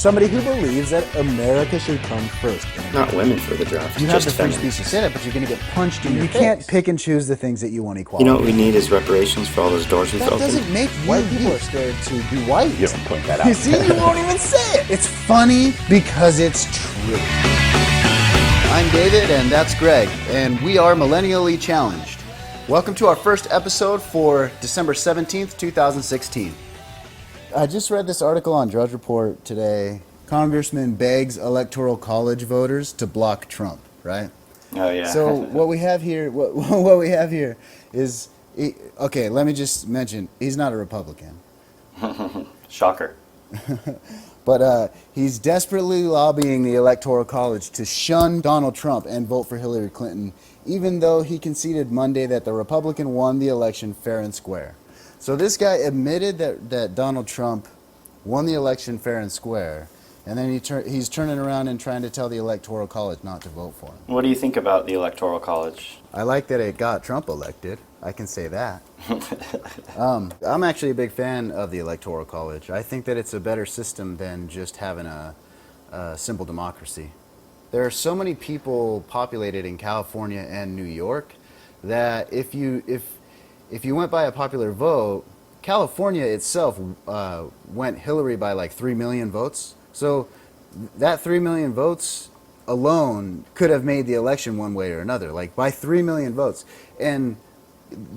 Somebody who believes that America should come first. Not women for the draft. You have the free feminists. speech to say that, but you're going to get punched in your face. You can't pick and choose the things that you want equality. You know what we need is reparations for all those doors we've opened. That doesn't make white people are scared to be white. You don't point that out. You see, you won't even say it. It's funny because it's true. I'm David, and that's Greg, and we are Millennially Challenged. Welcome to our first episode for December 17th, 2016. I just read this article on Drudge Report today. Congressman begs Electoral College voters to block Trump, right? Oh, yeah. So what we have here, what we have here is, okay, let me just mention, he's not a Republican. Shocker. But he's desperately lobbying the Electoral College to shun Donald Trump and vote for Hillary Clinton, even though he conceded Monday that the Republican won the election fair and square. So this guy admitted that Donald Trump won the election fair and square, and then he's turning around and trying to tell the Electoral College not to vote for him. What do you think about the Electoral College? I like that it got Trump elected. I can say that. I'm actually a big fan of the Electoral College. I think that it's a better system than just having a simple democracy. There are so many people populated in California and New York that if you went by a popular vote, California itself went Hillary by like 3 million votes. So that 3 million votes alone could have made the election one way or another, like by 3 million votes. And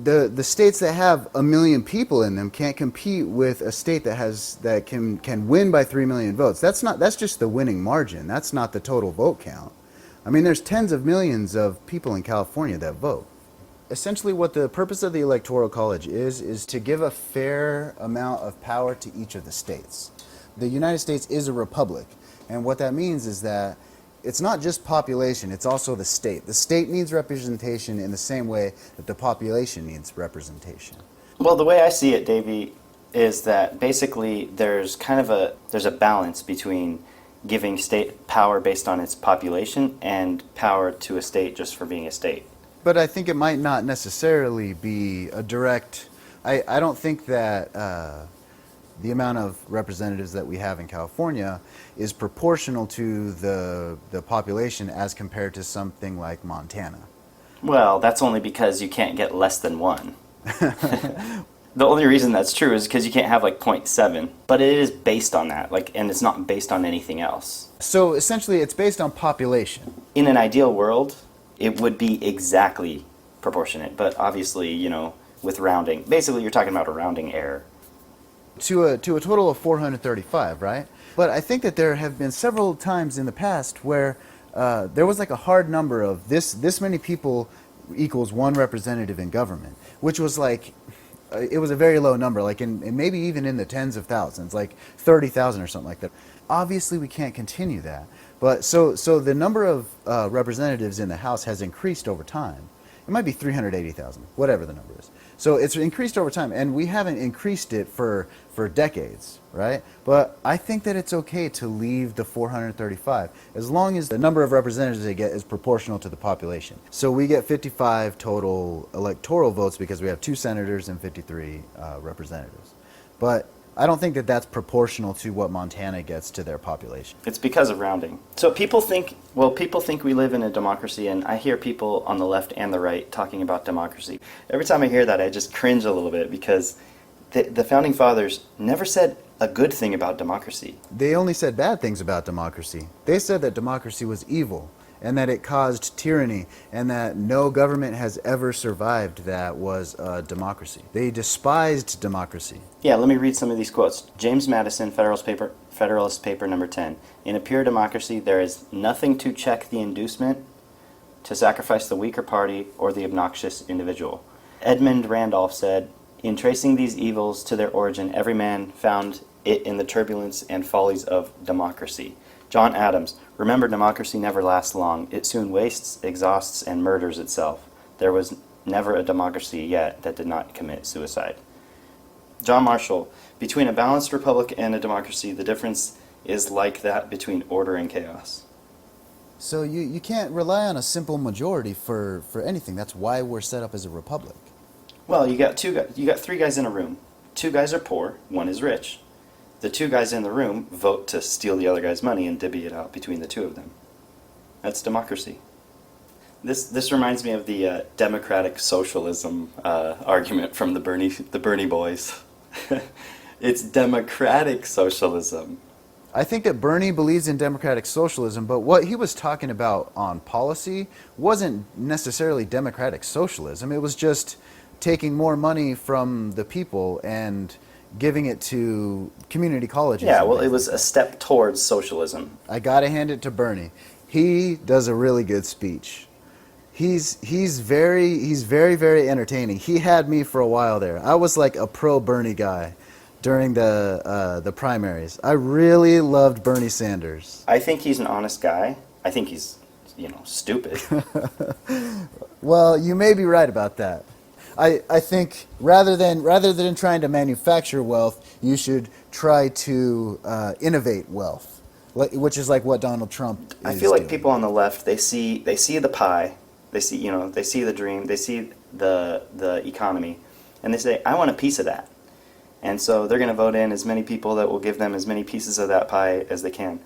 the states that have 1 million people in them can't compete with a state that can win by 3 million votes. That's just the winning margin. That's not the total vote count. I mean, there's tens of millions of people in California that vote. Essentially, what the purpose of the Electoral College is to give a fair amount of power to each of the states. The United States is a republic, and what that means is that it's not just population, it's also the state. The state needs representation in the same way that the population needs representation. Well, the way I see it, Davey, is that basically there's a balance between giving state power based on its population and power to a state just for being a state. But I think it might not necessarily be a direct... I don't think that the amount of representatives that we have in California is proportional to the population as compared to something like Montana. Well, that's only because you can't get less than one. The only reason that's true is because you can't have like 0.7. But it is based on that, and it's not based on anything else. So essentially it's based on population. In an ideal world, it would be exactly proportionate, but obviously, with rounding. Basically, you're talking about a rounding error. To a total of 435, right? But I think that there have been several times in the past where there was like a hard number of this many people equals one representative in government, which was like, it was a very low number, like in maybe even in the tens of thousands, like 30,000 or something like that. Obviously, we can't continue that. But so the number of representatives in the House has increased over time. It might be 380,000, whatever the number is. So it's increased over time, and we haven't increased it for decades, right? But I think that it's okay to leave the 435 as long as the number of representatives they get is proportional to the population. So we get 55 total electoral votes because we have 2 senators and 53 representatives. But I don't think that that's proportional to what Montana gets to their population. It's because of rounding. So people think we live in a democracy, and I hear people on the left and the right talking about democracy. Every time I hear that, I just cringe a little bit because the Founding Fathers never said a good thing about democracy. They only said bad things about democracy. They said that democracy was evil, and that it caused tyranny, and that no government has ever survived that was a democracy. They despised democracy. Yeah, let me read some of these quotes. James Madison, Federalist Paper number 10. In a pure democracy, there is nothing to check the inducement to sacrifice the weaker party or the obnoxious individual. Edmund Randolph said, in tracing these evils to their origin, every man found it in the turbulence and follies of democracy. John Adams, remember, democracy never lasts long. It soon wastes, exhausts, and murders itself. There was never a democracy yet that did not commit suicide. John Marshall, between a balanced republic and a democracy, the difference is like that between order and chaos. So you can't rely on a simple majority for anything. That's why we're set up as a republic. Well, you got 3 guys in a room. 2 guys are poor, 1 is rich. the two guys in the room vote to steal the other guy's money and divvy it out between the two of them. That's democracy. This reminds me of the democratic socialism argument from the Bernie boys. It's democratic socialism. I think that Bernie believes in democratic socialism, but what he was talking about on policy wasn't necessarily democratic socialism. It was just taking more money from the people and giving it to community colleges. Yeah, well, it was a step towards socialism. I gotta hand it to Bernie. He does a really good speech. He's very entertaining. He had me for a while there. I was like a pro Bernie guy during the primaries. I really loved Bernie Sanders. I think he's an honest guy. I think he's, stupid. Well, you may be right about that. I think rather than trying to manufacture wealth, you should try to innovate wealth, which is like what Donald Trump is I feel like doing. people on the left, they see the pie, they see the dream, they see the economy, and they say, I want a piece of that. And so they're going to vote in as many people that will give them as many pieces of that pie as they can.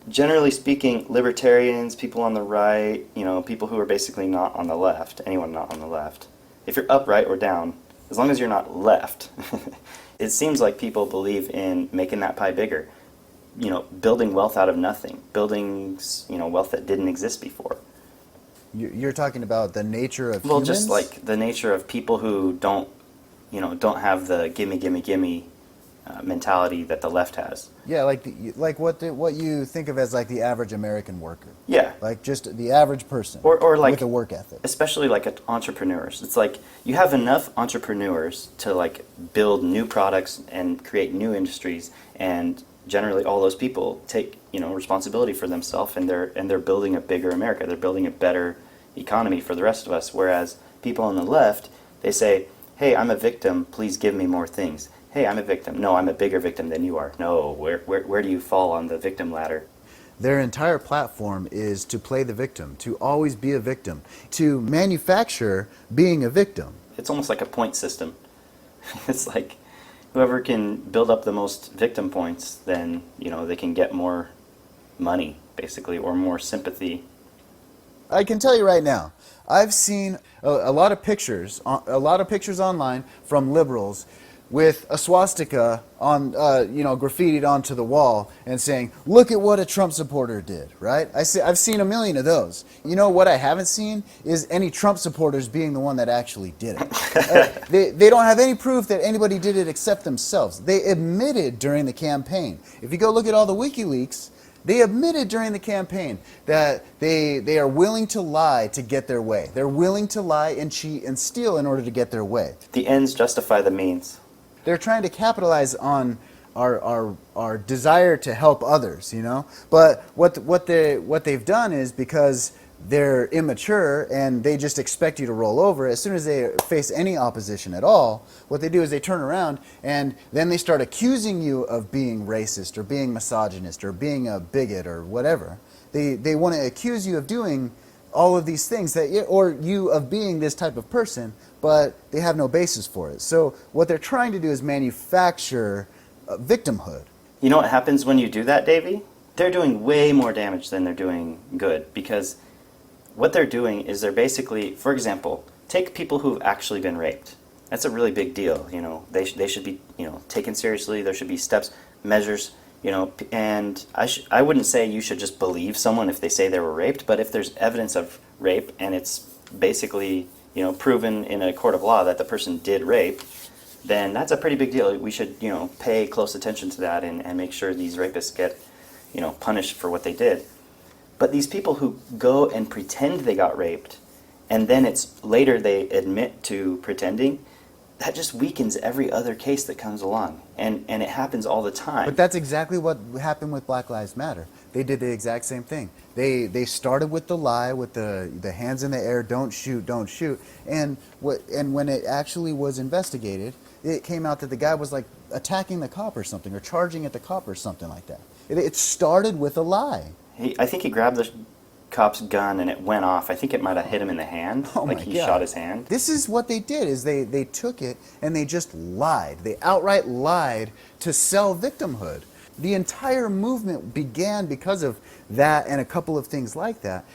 Generally speaking, libertarians, people on the right, people who are basically not on the left, anyone not on the left, if you're up, right, or down, as long as you're not left, it seems like people believe in making that pie bigger. Building wealth out of nothing, building, wealth that didn't exist before. You're talking about the nature of Well, humans? just like the nature of people who don't have the gimme mentality that the left has. Yeah, like what you think of as like the average American worker. Yeah. Like just the average person. Or like with a work ethic. Especially like entrepreneurs. It's like you have enough entrepreneurs to like build new products and create new industries, and generally all those people take responsibility for themselves, and they're building a bigger America. They're building a better economy for the rest of us. Whereas people on the left, they say, hey, I'm a victim, please give me more things. Hey, I'm a victim. No, I'm a bigger victim than you are. No, where do you fall on the victim ladder? Their entire platform is to play the victim, to always be a victim, to manufacture being a victim. It's almost like a point system. It's like whoever can build up the most victim points, then, they can get more money, basically, or more sympathy. I can tell you right now, I've seen a lot of pictures online from liberals with a swastika on, graffitied onto the wall and saying, "Look at what a Trump supporter did." Right? I've seen a million of those. What I haven't seen is any Trump supporters being the one that actually did it. They don't have any proof that anybody did it except themselves. They admitted during the campaign. If you go look at all the WikiLeaks, they admitted during the campaign that they are willing to lie to get their way. They're willing to lie and cheat and steal in order to get their way. The ends justify the means. They're trying to capitalize on our desire to help others, But what they've done is, because they're immature and they just expect you to roll over, as soon as they face any opposition at all, what they do is they turn around and then they start accusing you of being racist or being misogynist or being a bigot or whatever. They want to accuse you of doing all of these things, or you of being this type of person, but they have no basis for it. So what they're trying to do is manufacture victimhood. You know what happens when you do that, Davey? They're doing way more damage than they're doing good, because what they're doing is they're basically, for example, take people who've actually been raped. That's a really big deal. They should be taken seriously. There should be steps, measures. And I wouldn't say you should just believe someone if they say they were raped, but if there's evidence of rape and it's basically, proven in a court of law that the person did rape, then that's a pretty big deal. We should, pay close attention to that and make sure these rapists get, punished for what they did. But these people who go and pretend they got raped, and then it's later they admit to pretending, that just weakens every other case that comes along. And it happens all the time. But that's exactly what happened with Black Lives Matter. They did the exact same thing. They started with the lie, with the hands in the air, don't shoot. And when it actually was investigated, it came out that the guy was like attacking the cop or something, or charging at the cop or something like that. It started with a lie. I think he grabbed the cop's gun and it went off. I think it might have hit him in the hand. Oh like my he God. shot his hand. This is what they did, is they took it and they just lied. They outright lied to sell victimhood. The entire movement began because of that and a couple of things like that.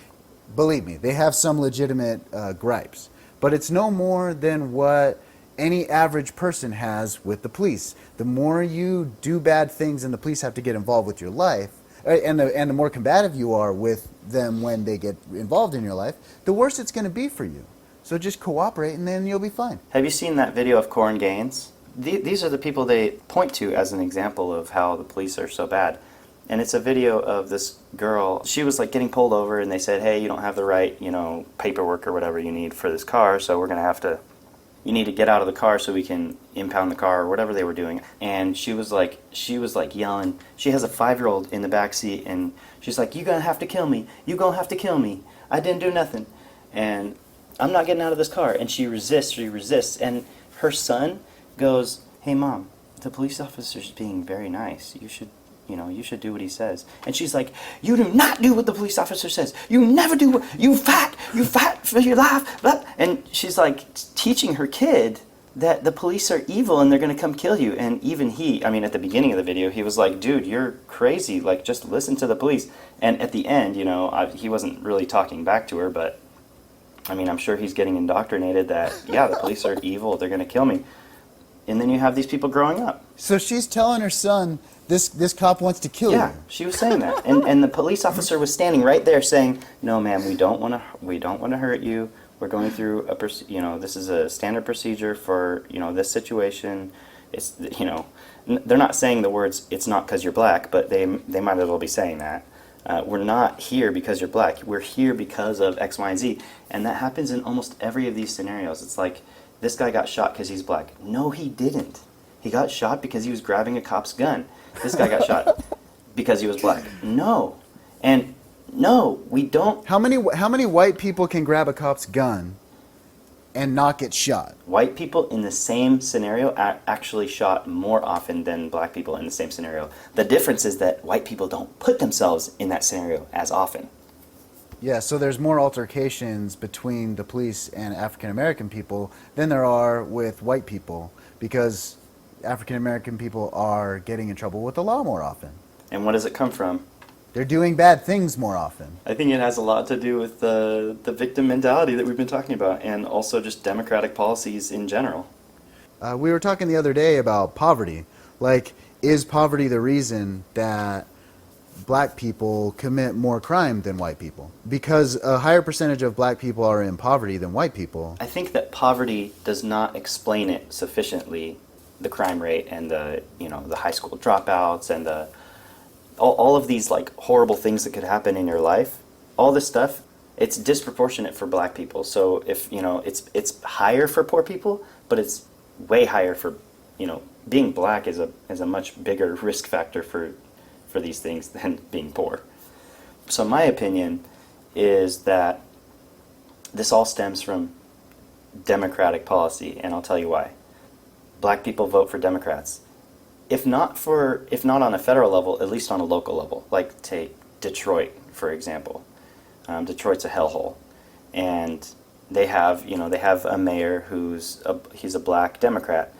Believe me, they have some legitimate gripes, but it's no more than what any average person has with the police. The more you do bad things and the police have to get involved with your life, and the more combative you are with them when they get involved in your life, the worse it's going to be for you. So just cooperate and then you'll be fine. Have you seen that video of Corn Gaines? These are the people they point to as an example of how the police are so bad. And it's a video of this girl. She was like getting pulled over and they said, hey, you don't have the right, paperwork or whatever you need for this car, so we're going to have to, you need to get out of the car so we can impound the car or whatever they were doing. And she was like yelling. She has a 5-year-old in the back seat and she's like, you're going to have to kill me. You're going to have to kill me. I didn't do nothing. And I'm not getting out of this car. And she resists. And her son goes, hey, Mom, the police officer's being very nice. You should do what he says. And she's like, you do not do what the police officer says. You never do what, you fight for your life. Blah. And she's like teaching her kid that the police are evil and they're going to come kill you. And even at the beginning of the video, he was like, dude, you're crazy. Like, just listen to the police. And at the end, he wasn't really talking back to her, but I'm sure he's getting indoctrinated that, yeah, the police are evil. They're going to kill me. And then you have these people growing up. So she's telling her son, this cop wants to kill you. Yeah, she was saying that. And the police officer was standing right there saying, no, ma'am, we don't want to hurt you. We're going through this is a standard procedure for, this situation. It's, they're not saying the words, it's not because you're black, but they might as well be saying that. We're not here because you're black. We're here because of X, Y, and Z. And that happens in almost every of these scenarios. It's like, this guy got shot because he's black. No, he didn't. He got shot because he was grabbing a cop's gun. This guy got shot because he was black. No. And no, we don't. How many white people can grab a cop's gun and not get shot? White people in the same scenario actually shot more often than black people in the same scenario. The difference is that white people don't put themselves in that scenario as often. Yeah, so there's more altercations between the police and African American people than there are with white people, because African American people are getting in trouble with the law more often. And what does it come from? They're doing bad things more often. I think it has a lot to do with the victim mentality that we've been talking about, and also just democratic policies in general. We were talking the other day about poverty. Like, is poverty the reason that black people commit more crime than white people? Because a higher percentage of black people are in poverty than white people. I think that poverty does not explain it sufficiently, the crime rate and the high school dropouts and all of these like horrible things that could happen in your life. All this stuff, it's disproportionate for black people. So if it's higher for poor people, but it's way higher for being black is a much bigger risk factor for these things than being poor. So my opinion is that this all stems from democratic policy, and I'll tell you why. Black people vote for Democrats. If not on a federal level, at least on a local level. Like take Detroit, for example. Detroit's a hellhole, and they have a mayor he's a black Democrat.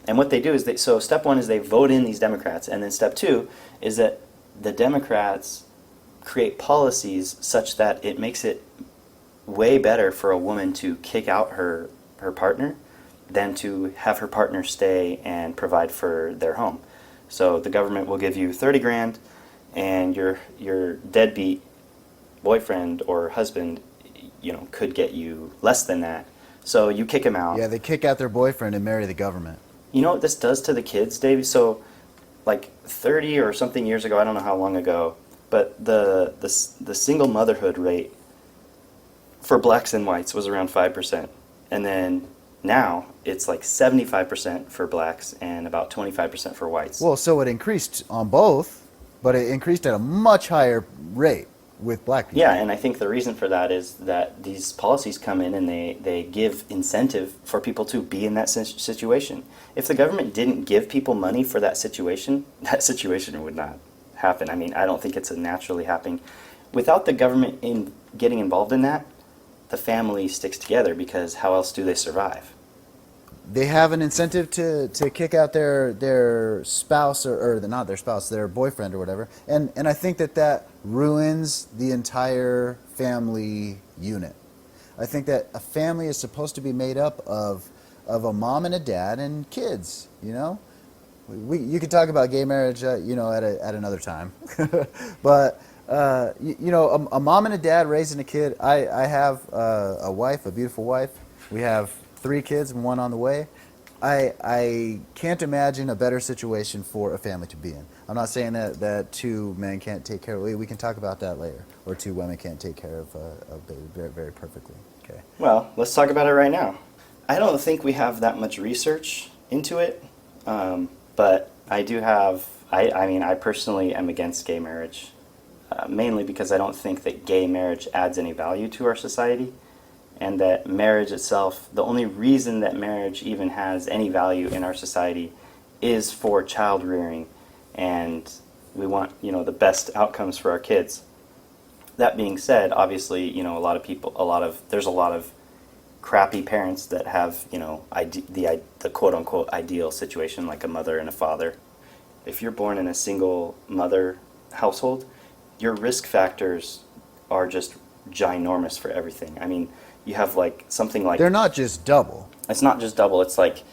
And what they do is so step one is they vote in these Democrats, and then step two is that the Democrats create policies such that it makes it way better for a woman to kick out her partner than to have her partner stay and provide for their home. So the government will give you $30,000, and your deadbeat boyfriend or husband, could get you less than that. So you kick him out. Yeah, they kick out their boyfriend and marry the government. You know what this does to the kids, Dave? So, like 30 or something years ago, I don't know how long ago, but the single motherhood rate for blacks and whites was around 5%. And then now it's like 75% for blacks and about 25% for whites. Well, so it increased on both, but it increased at a much higher rate with black people. Yeah, and I think the reason for that is that these policies come in and they give incentive for people to be in that situation. If the government didn't give people money for that situation would not happen. I mean, I don't think it's a naturally happening. Without the government getting involved in that, the family sticks together, because how else do they survive? They have an incentive to kick out their spouse or not their spouse, their boyfriend or whatever. And I think that ruins the entire family unit. I think that a family is supposed to be made up of a mom and a dad and kids, you know? You could talk about gay marriage, at another time. But, a mom and a dad raising a kid. I have a wife, a beautiful wife. We have 3 kids and 1 on the way. I can't imagine a better situation for a family to be in. I'm not saying that 2 men can't take care of it. We can talk about that later. Or 2 women can't take care of a baby very, very perfectly. Okay. Well, let's talk about it right now. I don't think we have that much research into it, but I do have. I personally am against gay marriage, mainly because I don't think that gay marriage adds any value to our society, and that marriage itself, the only reason that marriage even has any value in our society is for child rearing, and we want, the best outcomes for our kids. That being said, obviously, there's a lot of crappy parents that have, the quote-unquote ideal situation, like a mother and a father. If you're born in a single mother household, your risk factors are just ginormous for everything. I mean, you have something like... They're not just double. It's not just double. It's like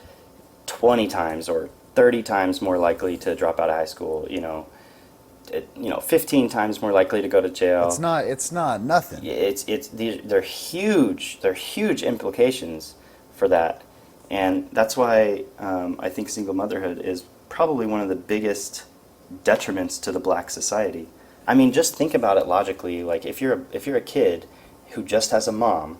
20 times or 30 times more likely to drop out of high school, 15 times more likely to go to jail. It's not nothing. They're huge implications for that. And that's why I think single motherhood is probably one of the biggest detriments to the black society. I mean, just think about it logically. Like, if you're a kid who just has a mom,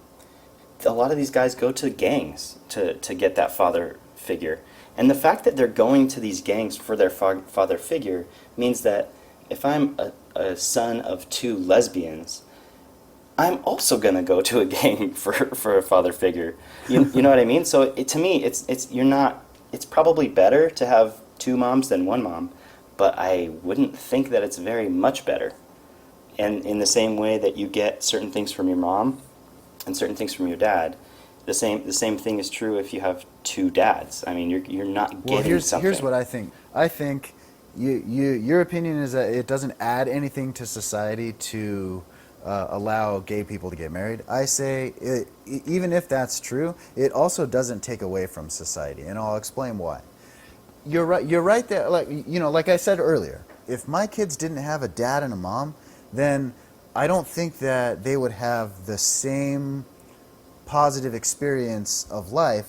a lot of these guys go to gangs to get that father figure. And the fact that they're going to these gangs for their father figure means that if I'm a son of 2 lesbians, I'm also gonna go to a gang for a father figure. You know what I mean? So to me, it's probably better to have 2 moms than 1 mom, but I wouldn't think that it's very much better. And in the same way that you get certain things from your mom and certain things from your dad, the same thing is true if you have 2 dads. I mean, you're not getting something. Here's what I think. I think your opinion is that it doesn't add anything to society to allow gay people to get married. I say even if that's true, it also doesn't take away from society, and I'll explain why. You're right there. Like I said earlier, if my kids didn't have a dad and a mom, then I don't think that they would have the same positive experience of life,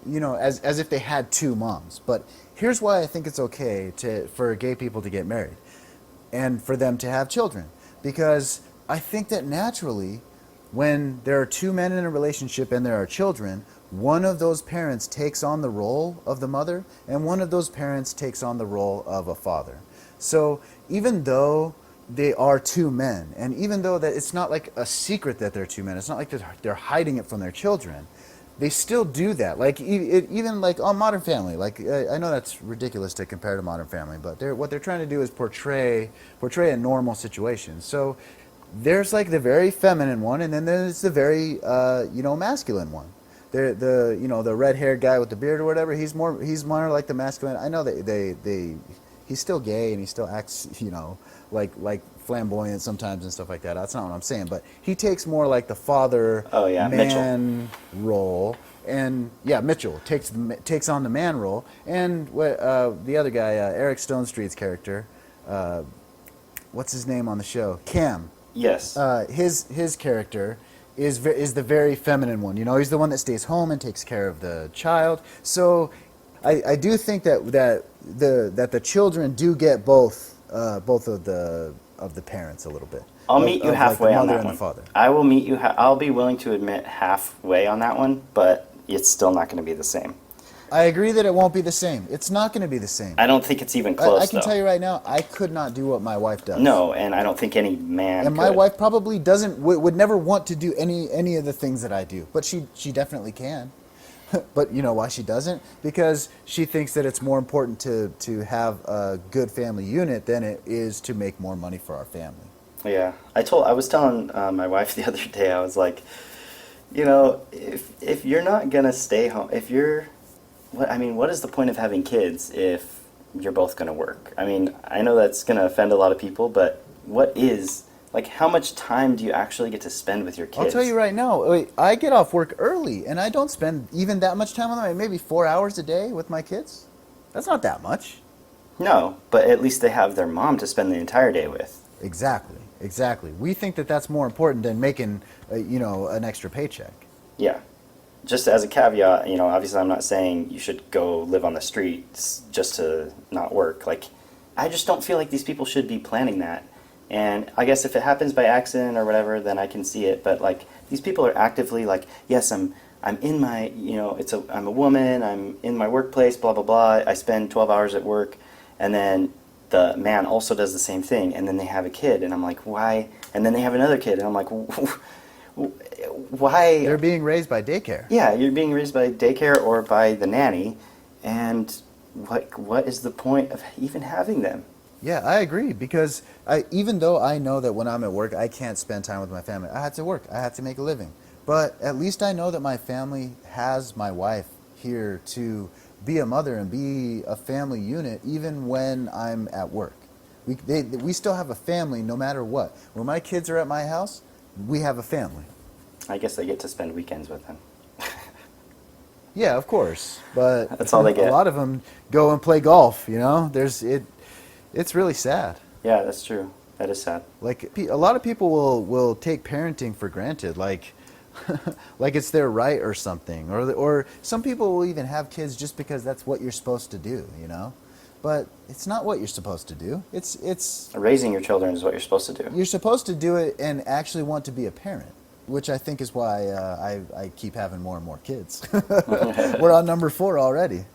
as if they had 2 moms. But here's why I think it's okay for gay people to get married and for them to have children. Because I think that naturally, when there are 2 men in a relationship and there are children, one of those parents takes on the role of the mother and one of those parents takes on the role of a father. So even though they are 2 men, and even though that it's not like a secret that they're 2 men, it's not like they're hiding it from their children, they still do that. Like even like on Modern Family. Like I know that's ridiculous to compare to Modern Family, but what they're trying to do is portray a normal situation. So there's like the very feminine one, and then there's the very masculine one. The red-haired guy with the beard or whatever. He's more like the masculine. I know he's still gay and he still acts like flamboyant sometimes and stuff like that. That's not what I'm saying, but he takes more like the father man role, and Mitchell takes on the man role, and the other guy, Eric Stone Street's character, what's his name on the show? Cam. Yes. His character is the very feminine one. He's the one that stays home and takes care of the child. So I do think that the children do get both of the parents a little bit. I'll meet you halfway on that one. Father. I will meet you. I'll be willing to admit halfway on that one, but it's still not going to be the same. I agree that it won't be the same. It's not going to be the same. I don't think it's even close. I can tell you right now, I could not do what my wife does. No, and I don't think any man. And my wife probably would never want to do any of the things that I do, but she definitely can. But you know why she doesn't? Because she thinks that it's more important to have a good family unit than it is to make more money for our family. Yeah, I was telling my wife the other day, I was like, you know, if you're not gonna stay home, what is the point of having kids if you're both gonna work? I mean, I know that's gonna offend a lot of people, but how much time do you actually get to spend with your kids? I'll tell you right now, I get off work early, and I don't spend even that much time on them. Maybe 4 hours a day with my kids. That's not that much. No, but at least they have their mom to spend the entire day with. Exactly. We think that that's more important than making, an extra paycheck. Yeah. Just as a caveat, obviously I'm not saying you should go live on the streets just to not work. Like, I just don't feel like these people should be planning that. And I guess if it happens by accident or whatever, then I can see it. But like, these people are actively like, yes, I'm in my, I'm a woman, I'm in my workplace, blah, blah, blah. I spend 12 hours at work. And then the man also does the same thing, and then they have a kid, and I'm like, why? And then they have another kid, and I'm like, why? They're being raised by daycare. Yeah, you're being raised by daycare or by the nanny, and what is the point of even having them? Yeah, I agree, because even though I know that when I'm at work, I can't spend time with my family. I have to work. I have to make a living. But at least I know that my family has my wife here to be a mother and be a family unit even when I'm at work. We still have a family no matter what. When my kids are at my house, we have a family. I guess they get to spend weekends with them. Yeah, of course. But that's all they get. A lot of them go and play golf, It's really sad. Yeah, that's true. That is sad. Like, a lot of people will take parenting for granted, like it's their right or something, or some people will even have kids just because that's what you're supposed to do, But it's not what you're supposed to do. It's raising your children is what you're supposed to do. You're supposed to do it and actually want to be a parent, which I think is why I keep having more and more kids. We're on number 4 already.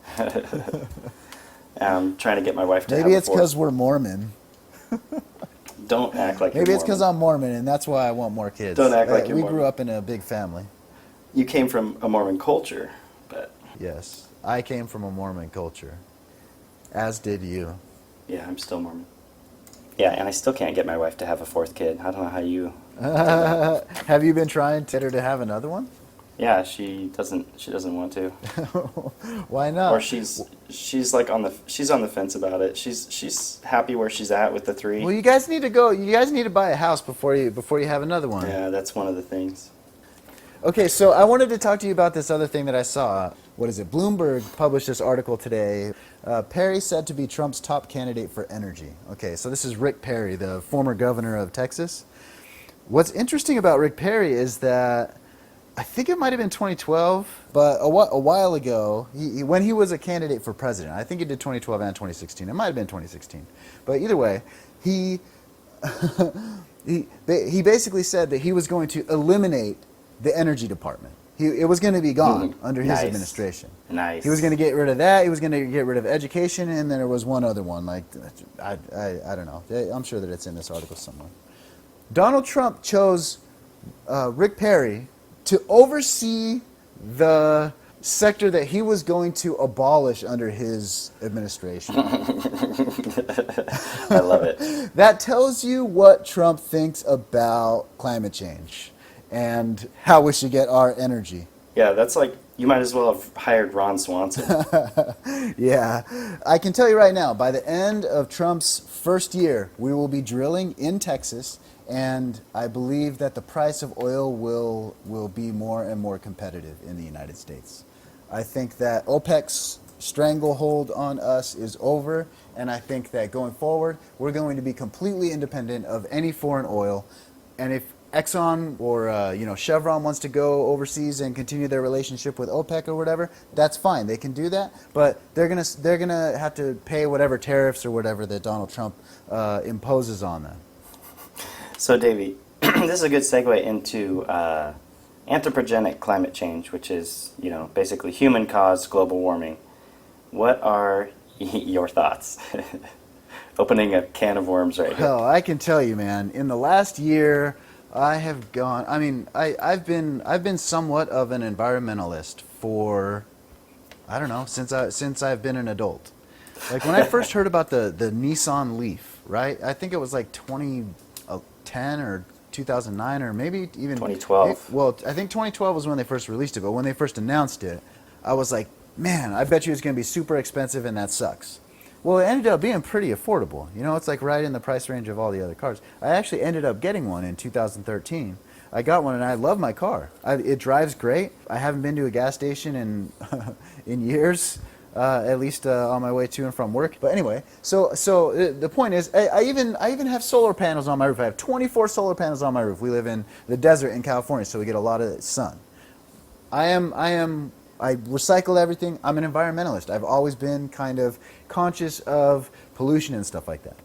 I'm trying to get my wife to Maybe it's because we're Mormon. Don't act like Maybe you're it's because I'm Mormon, and that's why I want more kids. Don't act like you're We Mormon. grew up in a big family. You came from a Mormon culture, but... Yes, I came from a Mormon culture, as did you. Yeah, I'm still Mormon. Yeah, and I still can't get my wife to have a 4th kid. I don't know how you... Have you been trying to get her to have another one? Yeah, she doesn't want to. Why not? Or she's like on the fence about it. She's happy where she's at with the 3. Well, you guys need to buy a house before you have another one. Yeah, that's one of the things. Okay, so I wanted to talk to you about this other thing that I saw. What is it? Bloomberg published this article today. Perry said to be Trump's top candidate for energy. Okay, so this is Rick Perry, the former governor of Texas. What's interesting about Rick Perry is that I think it might have been 2012, but a while ago, when he was a candidate for president, I think he did 2012 and 2016. It might have been 2016. But either way, he basically said that he was going to eliminate the energy department. It was going to be gone under his administration. Nice. He was going to get rid of that. He was going to get rid of education, and then there was one other one. Like, I don't know. I'm sure that it's in this article somewhere. Donald Trump chose Rick Perry to oversee the sector that he was going to abolish under his administration. I love it. That tells you what Trump thinks about climate change and how we should get our energy. Yeah, that's like, you might as well have hired Ron Swanson. Yeah. I can tell you right now, by the end of Trump's first year, we will be drilling in Texas, and I believe that the price of oil will be more and more competitive in the United States. I think that OPEC's stranglehold on us is over, and I think that going forward, we're going to be completely independent of any foreign oil. And if Exxon or Chevron wants to go overseas and continue their relationship with OPEC or whatever, that's fine. They can do that, but they're gonna have to pay whatever tariffs or whatever that Donald Trump imposes on them. So, Davey, this is a good segue into anthropogenic climate change, which is, basically human-caused global warming. What are your thoughts? Opening a can of worms right here. Well, I can tell you, man, in the last year, I have gone, I've been somewhat of an environmentalist for, I don't know, since I've been an adult. Like when I first heard about the Nissan Leaf, right? I think it was like 2010 or 2009 or maybe even 2012. Well, I think 2012 was when they first released it, but when they first announced it, I was like, man, I bet you it's going to be super expensive and that sucks. Well, it ended up being pretty affordable. You know, it's like right in the price range of all the other cars. I actually ended up getting one in 2013. I got one and I love my car. It drives great. I haven't been to a gas station in in years, at least on my way to and from work. But anyway, so the point is, I even have solar panels on my roof. I have 24 solar panels on my roof. We live in the desert in California, so we get a lot of sun. I recycle everything. I'm an environmentalist. I've always been kind of conscious of pollution and stuff like that.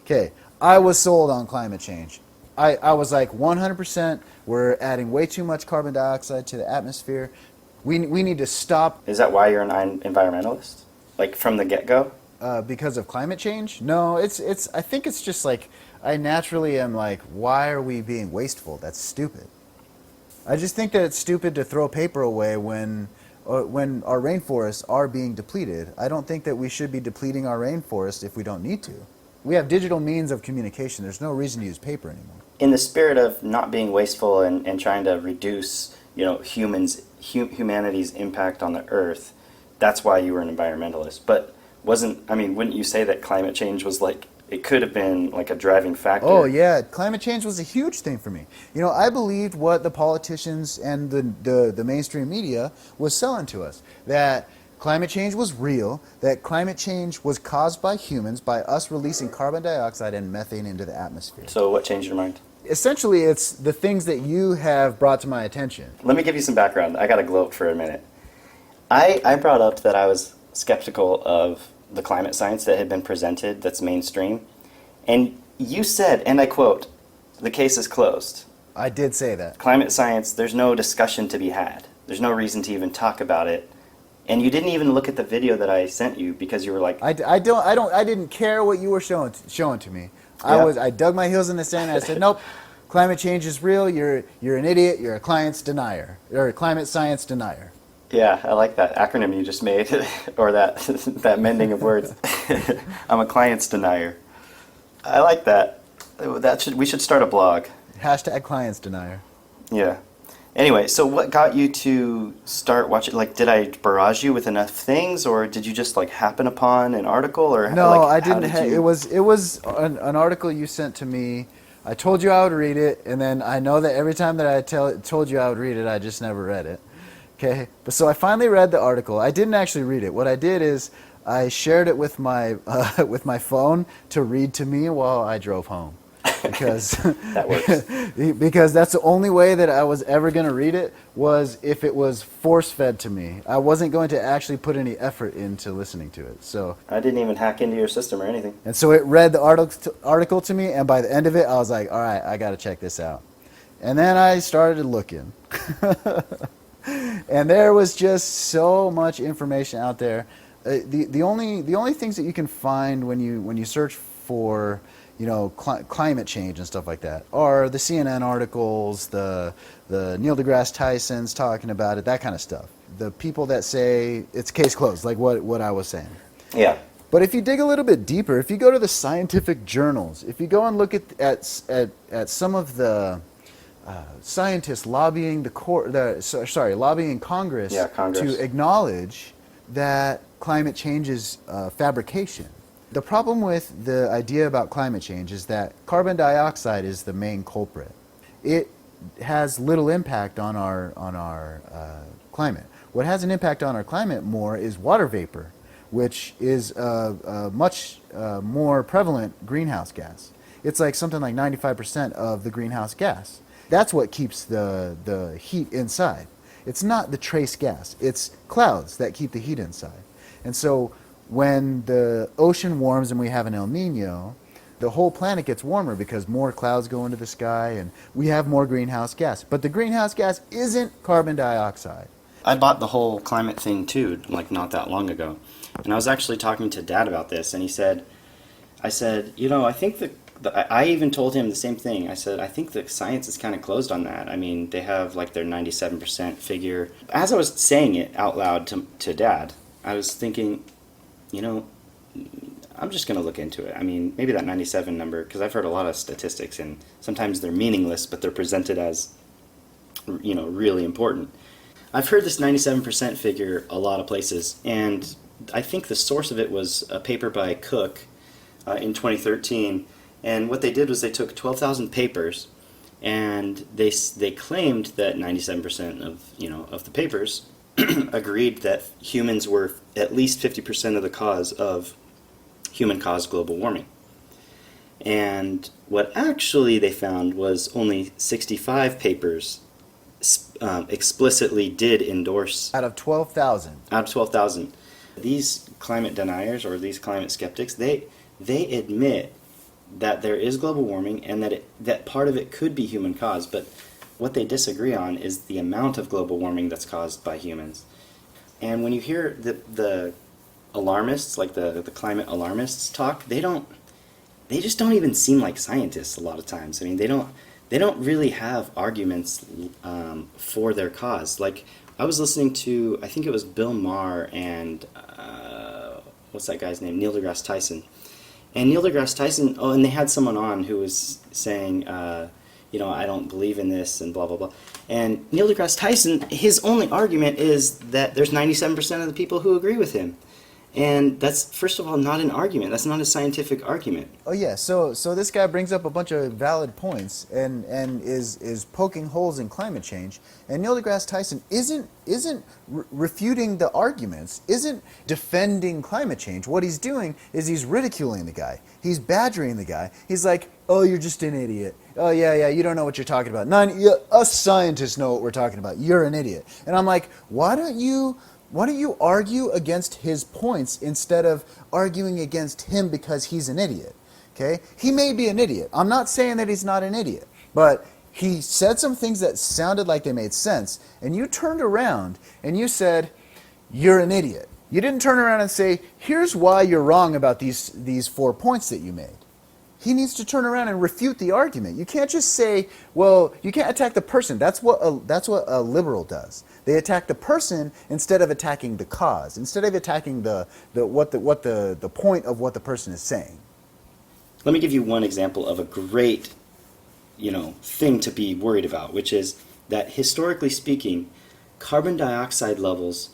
Okay, I was sold on climate change. I was like 100%, we're adding way too much carbon dioxide to the atmosphere. We need to stop. Is that why you're an environmentalist? Like from the get-go? Because of climate change? No, I think it's just like, I naturally am like, why are we being wasteful? That's stupid. I just think that it's stupid to throw paper away when our rainforests are being depleted. I don't think that we should be depleting our rainforest if we don't need to. We have digital means of communication. There's no reason to use paper anymore. In the spirit of not being wasteful and trying to reduce, humanity's impact on the earth, that's why you were an environmentalist. But wouldn't you say that climate change was like, it could have been like a driving factor? Oh yeah, climate change was a huge thing for me. I believed what the politicians and the mainstream media was selling to us, that climate change was real, that climate change was caused by humans, by us releasing carbon dioxide and methane into the atmosphere. So what changed your mind? Essentially, it's the things that you have brought to my attention. Let me give you some background. I got to gloat for a minute. I brought up that I was skeptical of the climate science that had been presented that's mainstream. And you said, and I quote, "The case is closed." I did say that. Climate science, there's no discussion to be had. There's no reason to even talk about it. And you didn't even look at the video that I sent you because you were like, I didn't care what you were showing to me. Yeah. I dug my heels in the sand and I said, nope, climate change is real. You're an idiot. You're a climate denier. You're a climate science denier. yeah, I like that acronym you just made, or that mending of words. I'm a client's denier. I like that. We should start a blog. Hashtag clients denier. Yeah. Anyway, so what got you to start watching? Like, did I barrage you with enough things, or did you just like happen upon an article, or no? Like, I didn't. It was an article you sent to me. I told you I would read it, and then I know that every time that I told you I would read it, I just never read it. Okay, but so I finally read the article. I didn't actually read it. What I did is I shared it with my phone to read to me while I drove home. Because that works. Because that's the only way that I was ever going to read it, was if it was force-fed to me. I wasn't going to actually put any effort into listening to it. So I didn't even hack into your system or anything. And so it read the article to me, and by the end of it, I was like, all right, I got to check this out. And then I started looking. And there was just so much information out there. The only things that you can find when you search for climate change and stuff like that are the CNN articles, the Neil deGrasse Tyson's talking about it, that kind of stuff. The people that say it's case closed, like what I was saying. Yeah. But if you dig a little bit deeper, if you go to the scientific journals, if you go and look at some of the scientists lobbying lobbying Congress, to acknowledge that climate change is fabrication. The problem with the idea about climate change is that carbon dioxide is the main culprit. It has little impact on our climate. What has an impact on our climate more is water vapor, which is a much more prevalent greenhouse gas. It's like something like 95% of the greenhouse gas. That's what keeps the heat inside. It's not the trace gas. It's clouds that keep the heat inside. And so when the ocean warms and we have an El Nino, the whole planet gets warmer because more clouds go into the sky and we have more greenhouse gas. But the greenhouse gas isn't carbon dioxide. I bought the whole climate thing too, like not that long ago. And I was actually talking to Dad about this, and I said, I think I even told him the same thing. I said, I think the science is kind of closed on that. I mean, they have like their 97% figure. As I was saying it out loud to Dad, I was thinking, I'm just going to look into it. I mean, maybe that 97 number, because I've heard a lot of statistics, and sometimes they're meaningless, but they're presented as, really important. I've heard this 97% figure a lot of places, and I think the source of it was a paper by Cook in 2013. And what they did was they took 12,000 papers, and they claimed that 97% of the papers agreed that humans were at least 50% of the cause of human-caused global warming. And what actually they found was only 65 papers explicitly did endorse. Out of 12,000. Out of 12,000. These climate deniers or these climate skeptics, they admit that there is global warming and that part of it could be human caused, but what they disagree on is the amount of global warming that's caused by humans. And when you hear the alarmists, like the climate alarmists talk, they just don't even seem like scientists a lot of times. I mean, they don't really have arguments for their cause. Like, I was listening to, I think it was Bill Maher and what's that guy's name? Neil deGrasse Tyson. And Neil deGrasse Tyson, and they had someone on who was saying, I don't believe in this and blah, blah, blah. And Neil deGrasse Tyson, his only argument is that there's 97% of the people who agree with him. And that's, first of all, not an argument. That's not a scientific argument. Oh yeah, so this guy brings up a bunch of valid points and is poking holes in climate change. And Neil deGrasse Tyson isn't refuting the arguments, isn't defending climate change. What he's doing is he's ridiculing the guy. He's badgering the guy. He's like, "Oh, you're just an idiot. Oh yeah, you don't know what you're talking about. Us scientists know what we're talking about. You're an idiot." And I'm like, why don't you argue against his points instead of arguing against him because he's an idiot? Okay? He may be an idiot. I'm not saying that he's not an idiot, but he said some things that sounded like they made sense, and you turned around and you said, "You're an idiot." You didn't turn around and say, "Here's why you're wrong about these 4 points that you made." He needs to turn around and refute the argument. You can't just say, well, you can't attack the person. That's what a liberal does. They attack the person instead of attacking the cause, instead of attacking the point of what the person is saying. Let me give you one example of a great, thing to be worried about, which is that historically speaking, carbon dioxide levels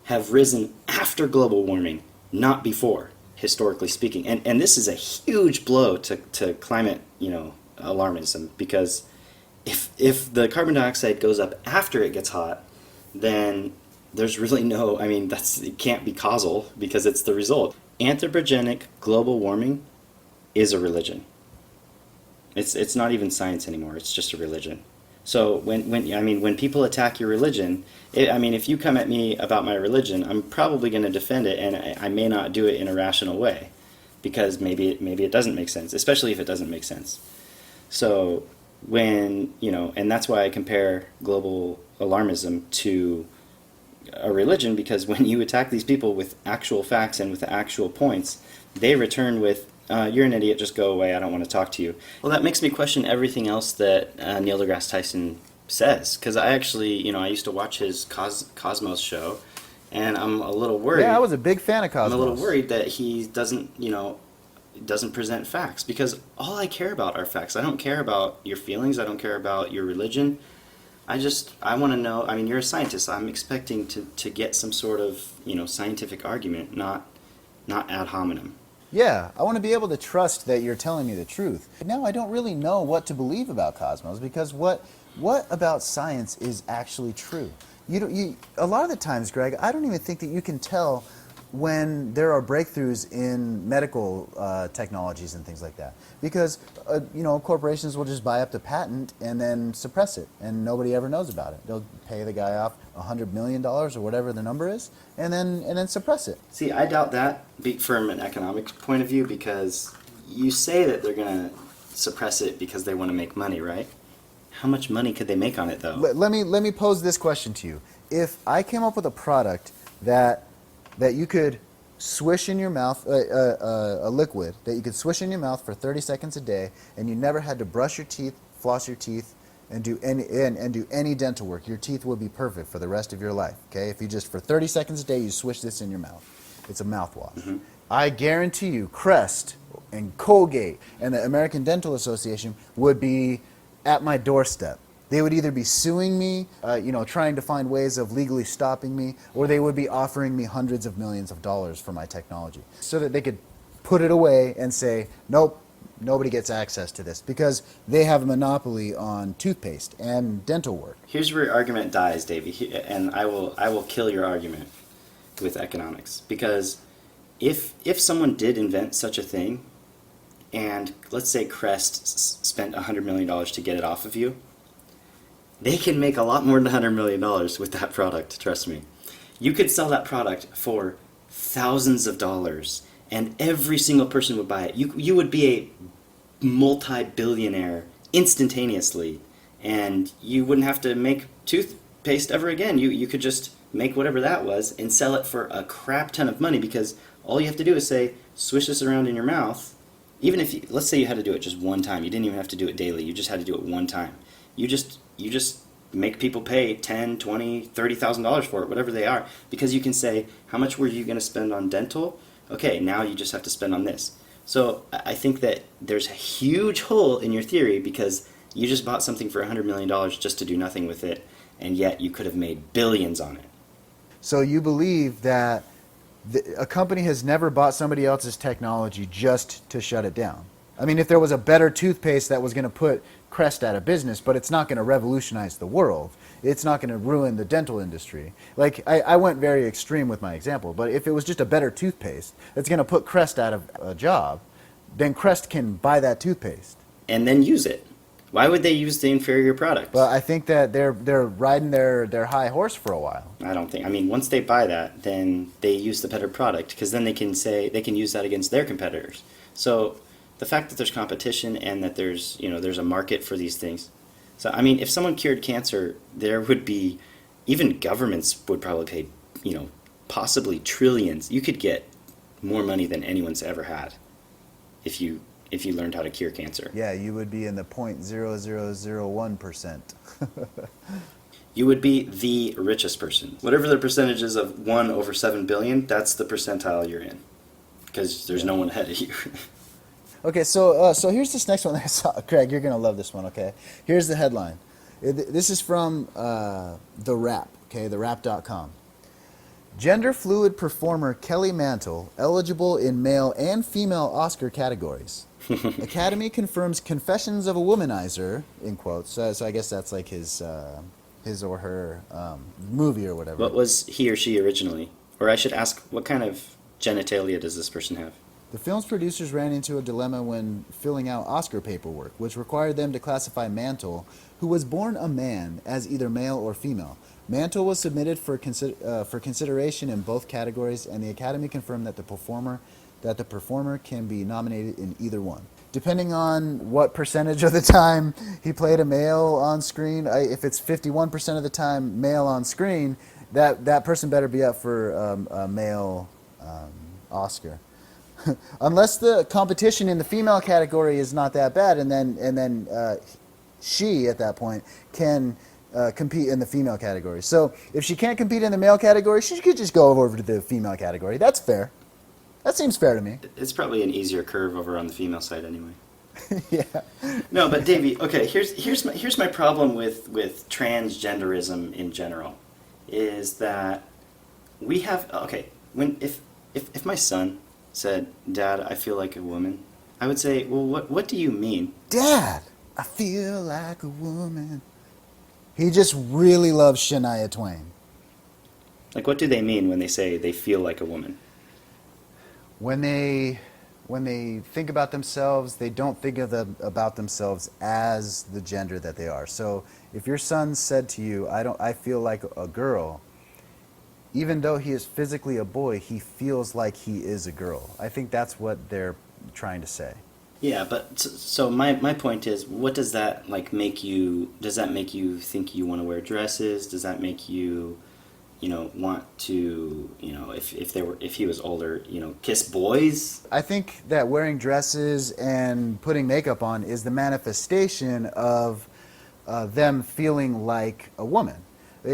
have risen after global warming, not before, historically speaking. And this is a huge blow to climate, alarmism, because if the carbon dioxide goes up after it gets hot, then there's really it can't be causal because it's the result. Anthropogenic global warming is a religion. It's not even science anymore. It's just a religion. So when people attack your religion, if you come at me about my religion, I'm probably going to defend it, and I may not do it in a rational way, because maybe it doesn't make sense, especially if it doesn't make sense. So and that's why I compare global alarmism to a religion, because when you attack these people with actual facts and with actual points, they return with, "You're an idiot, just go away, I don't want to talk to you." Well, that makes me question everything else that Neil deGrasse Tyson says, because I actually, I used to watch his Cosmos show, and I'm a little worried. Yeah, I was a big fan of Cosmos. I'm a little worried that he doesn't present facts, because all I care about are facts. I don't care about your feelings, I don't care about your religion. I want to know, you're a scientist, I'm expecting to get some sort of, scientific argument, not ad hominem. Yeah, I want to be able to trust that you're telling me the truth. Now I don't really know what to believe about Cosmos, because what about science is actually true? A lot of the times, Greg, I don't even think that you can tell when there are breakthroughs in medical technologies and things like that, because corporations will just buy up the patent and then suppress it, and nobody ever knows about it. They'll pay the guy off $100 million or whatever the number is, and then suppress it. See, I doubt that from an economic point of view, because you say that they're going to suppress it because they want to make money, right? How much money could they make on it, though? Let me pose this question to you. If I came up with a product that you could swish in your mouth, a liquid that you could swish in your mouth for 30 seconds a day, and you never had to brush your teeth, floss your teeth, and do any dental work, your teeth would be perfect for the rest of your life. Okay, if you just for 30 seconds a day you swish this in your mouth, it's a mouthwash. Mm-hmm. I guarantee you Crest and Colgate and the American Dental Association would be at my doorstep. They would either be suing me, trying to find ways of legally stopping me, or they would be offering me hundreds of millions of dollars for my technology so that they could put it away and say, nope, nobody gets access to this, because they have a monopoly on toothpaste and dental work. Here's where your argument dies, Davey, and I will kill your argument with economics. Because if someone did invent such a thing, and let's say Crest spent $100 million to get it off of you, they can make a lot more than $100 million with that product, trust me. You could sell that product for thousands of dollars, and every single person would buy it. You would be a multi-billionaire instantaneously, and you wouldn't have to make toothpaste ever again. You could just make whatever that was and sell it for a crap ton of money, because all you have to do is say, swish this around in your mouth. Even if, let's say you had to do it just one time. You didn't even have to do it daily. You just had to do it one time. You just make people pay $10,000, $20,000, $30,000 for it, whatever they are, because you can say, how much were you going to spend on dental? Okay, now you just have to spend on this. So I think that there's a huge hole in your theory, because you just bought something for $100 million just to do nothing with it, and yet you could have made billions on it. So you believe that a company has never bought somebody else's technology just to shut it down? I mean, if there was a better toothpaste that was going to put Crest out of business, but it's not going to revolutionize the world. It's not going to ruin the dental industry. Like, I went very extreme with my example, but if it was just a better toothpaste that's going to put Crest out of a job, then Crest can buy that toothpaste. And then use it. Why would they use the inferior product? Well, I think that they're riding their high horse for a while. I don't think. I mean, once they buy that, then they use the better product, because then they can use that against their competitors. So the fact that there's competition and that there's a market for these things. So I mean, if someone cured cancer, there would be, even governments would probably pay, possibly trillions. You could get more money than anyone's ever had if you learned how to cure cancer. Yeah, you would be in the 0.0001%. You would be the richest person. Whatever the percentage is of 1 over 7 billion, that's the percentile you're in, because there's no one ahead of you. Okay, so here's this next one that I saw. Craig, you're going to love this one, okay? Here's the headline. This is from The Wrap, okay, therap.com. Gender fluid performer Kelly Mantle eligible in male and female Oscar categories. Academy confirms confessions of a womanizer, in quotes. So I guess that's like his or her movie or whatever. What was he or she originally? Or I should ask, what kind of genitalia does this person have? The film's producers ran into a dilemma when filling out Oscar paperwork, which required them to classify Mantle, who was born a man, as either male or female. Mantle was submitted for consideration in both categories, and the Academy confirmed that the performer can be nominated in either one. Depending on what percentage of the time he played a male on screen, if it's 51% of the time male on screen, that person better be up for a male Oscar. Unless the competition in the female category is not that bad, and then she at that point can compete in the female category. So if she can't compete in the male category, she could just go over to the female category. That's fair. That seems fair to me. It's probably an easier curve over on the female side anyway. Yeah. No, but Davey, okay, here's my problem with transgenderism in general, is that we have, okay, if my son said, "Dad, I feel like a woman," I would say, "Well, what do you mean?" Dad, I feel like a woman. He just really loves Shania Twain. Like, what do they mean when they say they feel like a woman? When they think about themselves, they don't think about themselves as the gender that they are. So if your son said to you, I feel like a girl, even though he is physically a boy, he feels like he is a girl. I think that's what they're trying to say. Yeah, but so my point is, what does that make you? Does that make you think you want to wear dresses? Does that make you, want to, if he was older, kiss boys? I think that wearing dresses and putting makeup on is the manifestation of them feeling like a woman.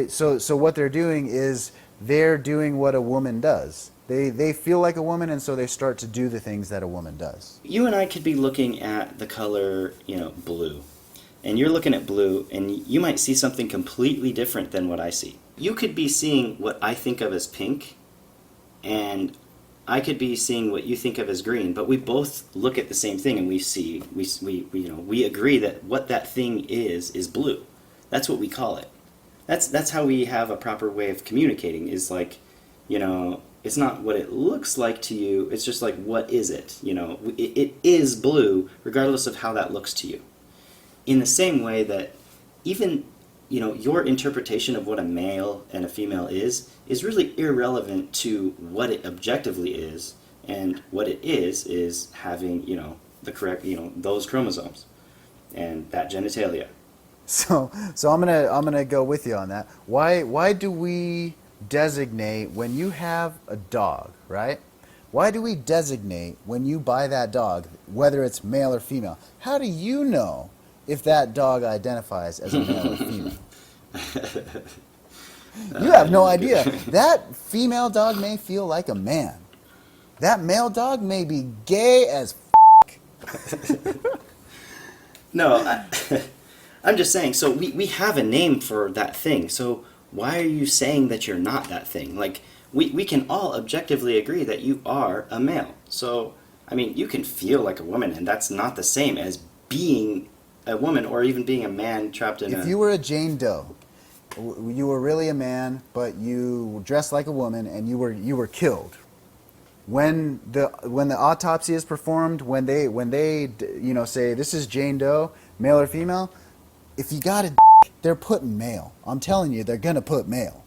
So what they're doing is they're doing what a woman does. They feel like a woman, and so they start to do the things that a woman does. You and I could be looking at the color, blue. And you're looking at blue, and you might see something completely different than what I see. You could be seeing what I think of as pink, and I could be seeing what you think of as green, but we both look at the same thing, and we agree that what that thing is blue. That's what we call it. That's how we have a proper way of communicating, is like, it's not what it looks like to you, it's just like, what is it? It is blue, regardless of how that looks to you. In the same way that even, your interpretation of what a male and a female is really irrelevant to what it objectively is, and what it is having, the correct, those chromosomes and that genitalia. So I'm gonna go with you on that. Why do we designate when you have a dog, right? Why do we designate when you buy that dog, whether it's male or female? How do you know if that dog identifies as a male or female? You have no idea. That female dog may feel like a man. That male dog may be gay as No, I'm just saying, so we have a name for that thing, so why are you saying that you're not that thing? Like, we can all objectively agree that you are a male. So, you can feel like a woman, and that's not the same as being a woman or even being a man trapped in If you were a Jane Doe, you were really a man, but you dressed like a woman, and you were killed. When the autopsy is performed, when they say this is Jane Doe, male or female, if you got a they're putting male. I'm telling you, they're gonna put male.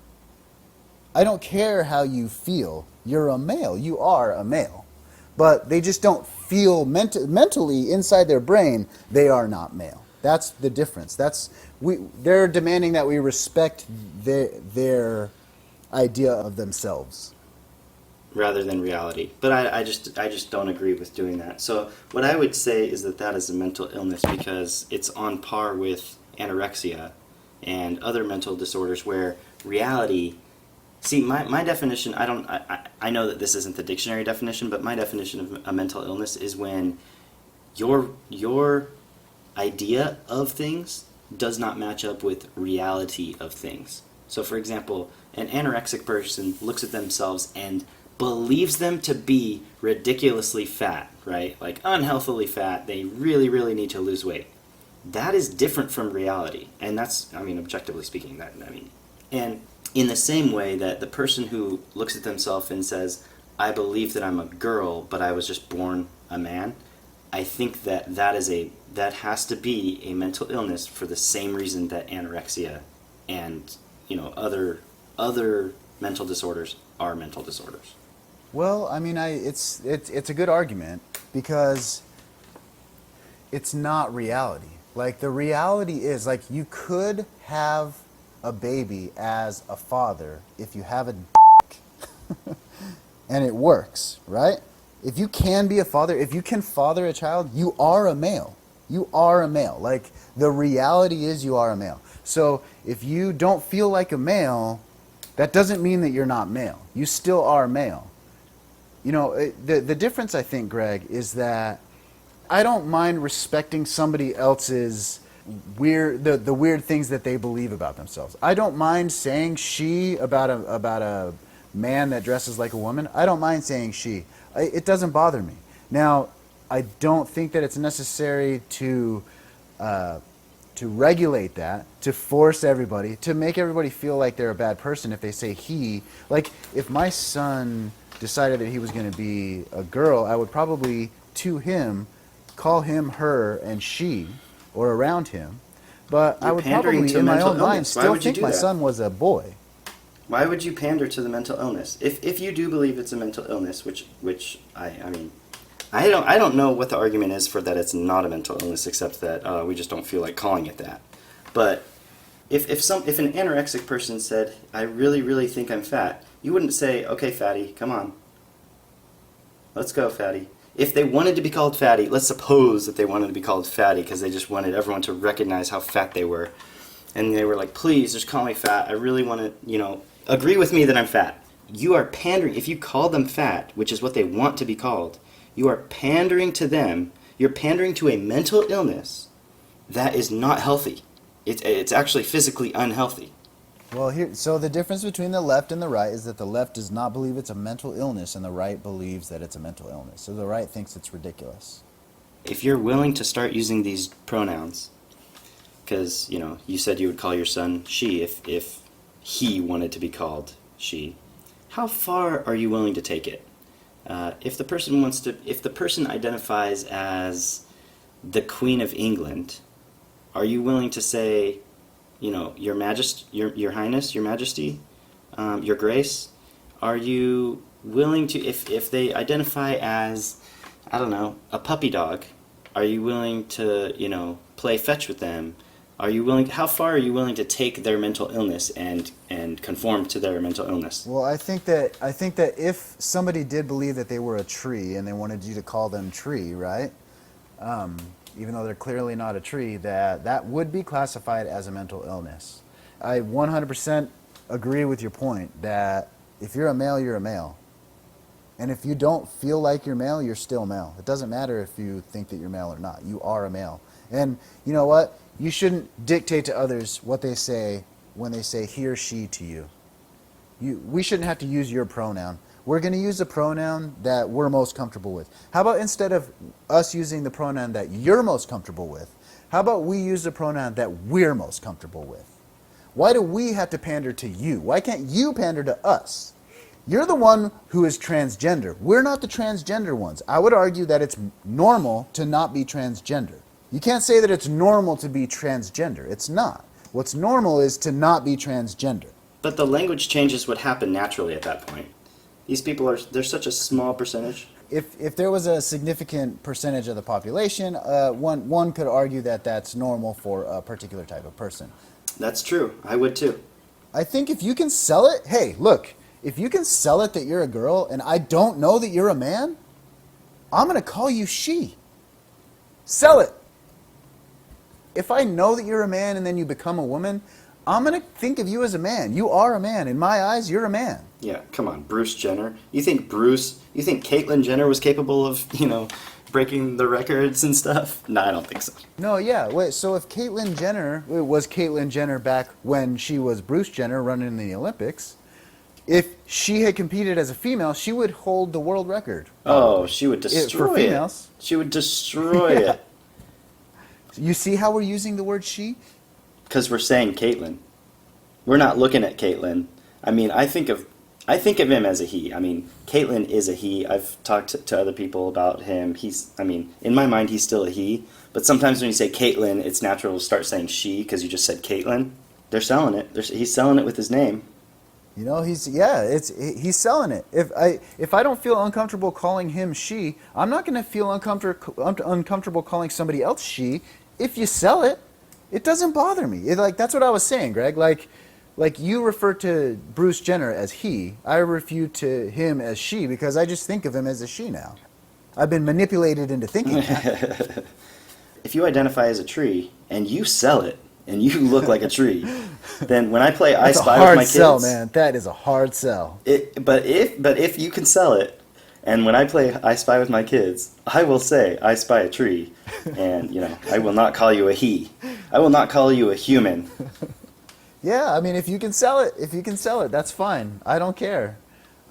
I don't care how you feel. You're a male. You are a male. But they just don't feel mentally inside their brain they are not male. That's the difference. They're demanding that we respect their idea of themselves rather than reality. But I just don't agree with doing that. So what I would say is that is a mental illness, because it's on par with anorexia and other mental disorders where reality. See, my definition, I know that this isn't the dictionary definition, but my definition of a mental illness is when your idea of things does not match up with reality of things. So, for example, an anorexic person looks at themselves and believes them to be ridiculously fat, right? Like unhealthily fat, they really, really need to lose weight. That is different from reality, and that's, objectively speaking, and in the same way that the person who looks at themselves and says, I believe that I'm a girl, but I was just born a man, I think that has to be a mental illness for the same reason that anorexia and, other mental disorders are mental disorders. Well, it's a good argument, because it's not reality. Like, the reality is, like, you could have a baby as a father if you have a and it works, right? If you can be a father, if you can father a child, you are a male. You are a male. Like, the reality is you are a male. So if you don't feel like a male, that doesn't mean that you're not male. You still are male. The difference, I think, Greg, is that I don't mind respecting somebody else's the weird things that they believe about themselves. I don't mind saying she about a man that dresses like a woman. I don't mind saying she. It doesn't bother me. Now, I don't think that it's necessary to regulate that, to force everybody, to make everybody feel like they're a bad person if they say he. Like, if my son decided that he was going to be a girl, I would probably, to him, call him her and she, or around him. But I would probably, in my own mind, still think my son was a boy. Why would you pander to the mental illness? If you do believe it's a mental illness, which I don't know what the argument is for that it's not a mental illness, except that we just don't feel like calling it that. But if an anorexic person said, I really, really think I'm fat, you wouldn't say, okay, fatty, come on. Let's go, fatty. If they wanted to be called fatty, let's suppose that they wanted to be called fatty because they just wanted everyone to recognize how fat they were. And they were like, please, just call me fat. I really want to, agree with me that I'm fat. you are pandering. If you call them fat, which is what they want to be called, you are pandering to them. You're pandering to a mental illness that is not healthy. It's actually physically unhealthy. Well, so the difference between the left and the right is that the left does not believe it's a mental illness, and the right believes that it's a mental illness. So the right thinks it's ridiculous. If you're willing to start using these pronouns, because, you said you would call your son she if he wanted to be called she, how far are you willing to take it? If the person identifies as the Queen of England, are you willing to say, your Majesty, your Highness, your Majesty, your Grace? Are you willing to, if they identify as, I don't know, a puppy dog, are you willing to, play fetch with them? How far are you willing to take their mental illness and conform to their mental illness? Well, I think that if somebody did believe that they were a tree and they wanted you to call them tree, right? Even though they're clearly not a tree, that would be classified as a mental illness. I 100% agree with your point that if you're a male, you're a male. And if you don't feel like you're male, you're still male. It doesn't matter if you think that you're male or not. You are a male. And you know what? You shouldn't dictate to others what they say when they say he or she to you. We shouldn't have to use your pronoun. We're going to use the pronoun that we're most comfortable with. How about instead of us using the pronoun that you're most comfortable with, how about we use the pronoun that we're most comfortable with? Why do we have to pander to you? Why can't you pander to us? You're the one who is transgender. We're not the transgender ones. I would argue that it's normal to not be transgender. You can't say that it's normal to be transgender. It's not. What's normal is to not be transgender. But the language changes would happen naturally at that point. These people they're such a small percentage. If there was a significant percentage of the population, one could argue that that's normal for a particular type of person. That's true. I would too. I think if you can sell it, hey, look, if you can sell it that you're a girl and I don't know that you're a man, I'm going to call you she. Sell it. If I know that you're a man and then you become a woman, I'm going to think of you as a man. You are a man. In my eyes, you're a man. Yeah, come on, Bruce Jenner. You think Caitlyn Jenner was capable of, breaking the records and stuff? No, I don't think so. No, yeah. Wait, so if Caitlyn Jenner was Caitlyn Jenner back when she was Bruce Jenner running in the Olympics, if she had competed as a female, she would hold the world record. Oh, she would destroy for females. She would destroy it. You see how we're using the word she? Because we're saying Caitlyn. We're not looking at Caitlyn. I mean, I think of him as a he. I mean, Caitlyn is a he. I've talked to other people about him. In my mind, he's still a he. But sometimes when you say Caitlyn, it's natural to start saying she because you just said Caitlyn. They're selling it. He's selling it with his name. He's selling it. If I don't feel uncomfortable calling him she, I'm not going to feel uncomfortable calling somebody else she. If you sell it, it doesn't bother me. That's what I was saying, Greg. Like you refer to Bruce Jenner as he, I refer to him as she because I just think of him as a she now. I've been manipulated into thinking that. If you identify as a tree and you sell it and you look like a tree, then when I play I Spy with my kids, that's a hard sell, man. That is a hard sell. But if you can sell it, and when I play I Spy with my kids, I will say I spy a tree, and I will not call you a he. I will not call you a human. Yeah, I mean, if you can sell it, that's fine. I don't care.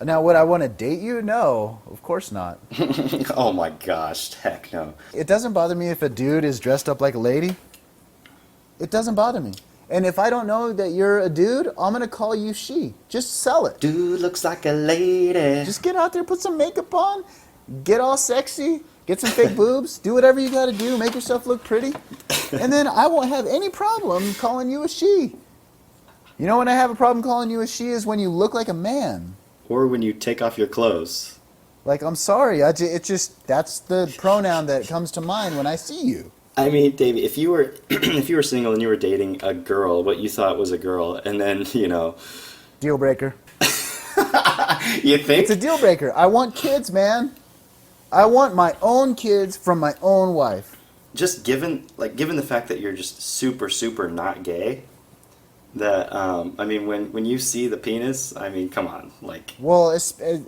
Now, would I want to date you? No, of course not. Oh my gosh, heck no. It doesn't bother me if a dude is dressed up like a lady. It doesn't bother me. And if I don't know that you're a dude, I'm going to call you she. Just sell it. Dude looks like a lady. Just get out there, put some makeup on, get all sexy, get some fake boobs, do whatever you got to do, make yourself look pretty. And then I won't have any problem calling you a she. You know when I have a problem calling you a she is when you look like a man. Or when you take off your clothes. Like, I'm sorry, that's the pronoun that comes to mind when I see you. I mean, Davey, if you were single and you were dating a girl, what you thought was a girl, and then, Deal breaker. You think? It's a deal breaker. I want kids, man. I want my own kids from my own wife. Just given the fact that you're just super, super not gay, That I mean, when you see the penis, I mean, come on, like. Well,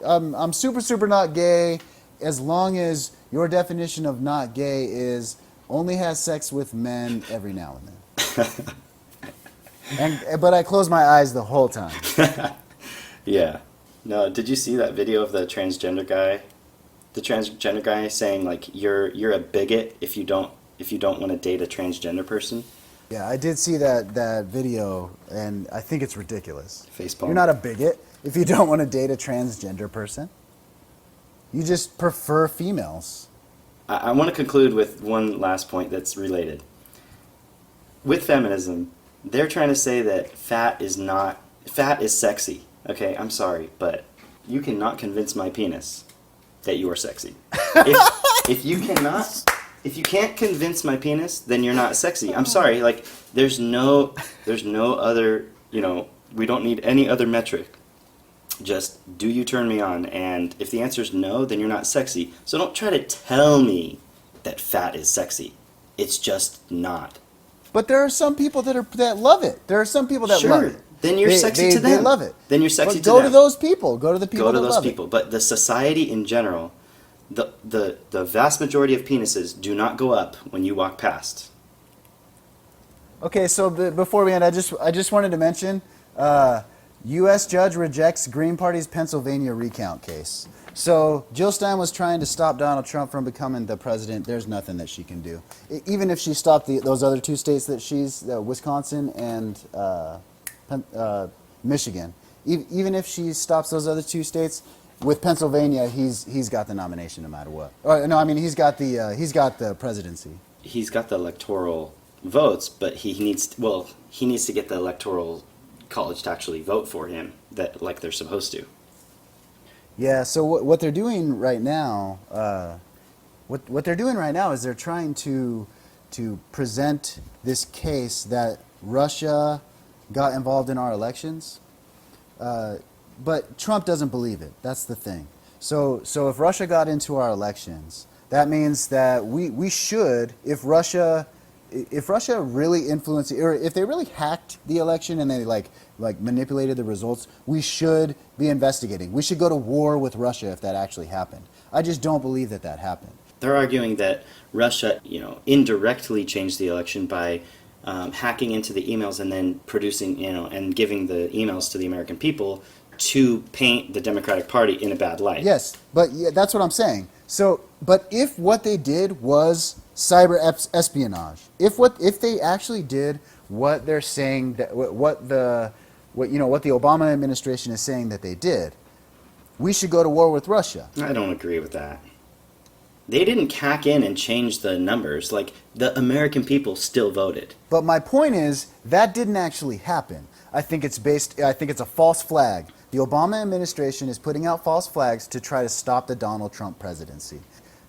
I'm super not gay as long as your definition of not gay is only has sex with men every now and then. But I close my eyes the whole time. Yeah. No, did you see that video of the transgender guy? The transgender guy saying like you're a bigot if you don't want to date a transgender person. Yeah, I did see that video, and I think it's ridiculous. Facepalm. You're not a bigot if you don't want to date a transgender person. You just prefer females. I want to conclude with one last point that's related. With feminism, they're trying to say that fat is sexy. Okay, I'm sorry, but you cannot convince my penis that you are sexy. If you can't convince my penis, then you're not sexy. I'm sorry, like there's no other, we don't need any other metric. Just, do you turn me on? And if the answer is no, then you're not sexy. So don't try to tell me that fat is sexy. It's just not. But there are some people that love it. There are some people that love it. Then you're sexy to them. They love it. Then you're sexy but to them. Go to those people. Go to the people that love it. Go to those people. But the society in general, the vast majority of penises do not go up when you walk past. Okay, so before we end, I just wanted to mention, U.S. judge rejects Green Party's Pennsylvania recount case. So Jill Stein was trying to stop Donald Trump from becoming the president. There's nothing that she can do. Even if she stopped those other two states that she's, Wisconsin and Michigan, even if she stops those other two states, with Pennsylvania, he's got the nomination no matter what. No, I mean he's got the presidency. He's got the electoral votes, but he needs to get the electoral college to actually vote for him like they're supposed to. Yeah. So what they're doing right now, what they're doing right now is they're trying to present this case that Russia got involved in our elections. But Trump doesn't believe it. That's the thing. So if Russia got into our elections, that means that we should, if Russia really influenced, or if they really hacked the election and they like manipulated the results, we should be investigating. We should go to war with Russia if that actually happened. I just don't believe that happened. They're arguing that Russia, indirectly changed the election by hacking into the emails and then producing, and giving the emails to the American people to paint the Democratic Party in a bad light. Yes, but that's what I'm saying. So, but if what they did was cyber espionage, if they actually did what they're saying that what the Obama administration is saying that they did, we should go to war with Russia. I don't agree with that. They didn't hack in and change the numbers. Like, the American people still voted. But my point is, that didn't actually happen. I think it's a false flag. The Obama administration is putting out false flags to try to stop the Donald Trump presidency.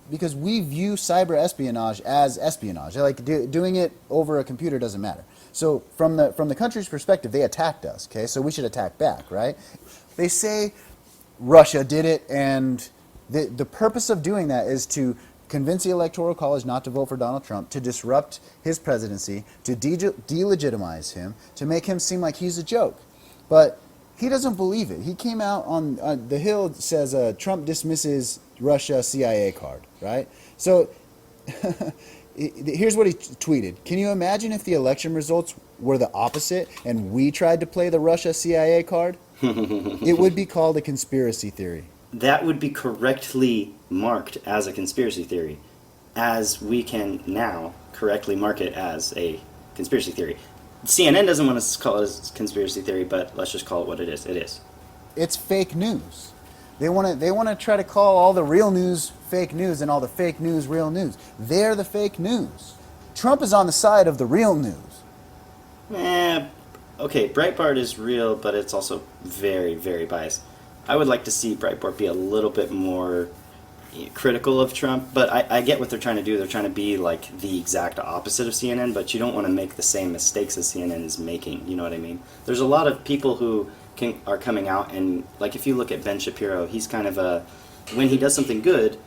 Because we view cyber espionage as espionage. Like, doing it over a computer doesn't matter. So from the country's perspective, they attacked us, okay? So we should attack back, right? They say Russia did it, and the purpose of doing that is to convince the Electoral College not to vote for Donald Trump, to disrupt his presidency, to delegitimize him, to make him seem like he's a joke. But he doesn't believe it. He came out on The Hill, says Trump dismisses Russia CIA card, right? So here's what he tweeted. Can you imagine if the election results were the opposite and we tried to play the Russia CIA card? It would be called a conspiracy theory. That would be correctly marked as a conspiracy theory, as we can now correctly mark it as a conspiracy theory. CNN doesn't want us to call it a conspiracy theory, but let's just call it what it is. It is. It's fake news. They want to try to call all the real news fake news and all the fake news real news. They're the fake news. Trump is on the side of the real news. Okay, Breitbart is real, but it's also very, very biased. I would like to see Breitbart be a little bit more critical of Trump, but I get what they're trying to do. They're trying to be like the exact opposite of CNN, but you don't want to make the same mistakes as CNN is making. You know what I mean? There's a lot of people who are coming out, and like if you look at Ben Shapiro, he's kind of when he does something good,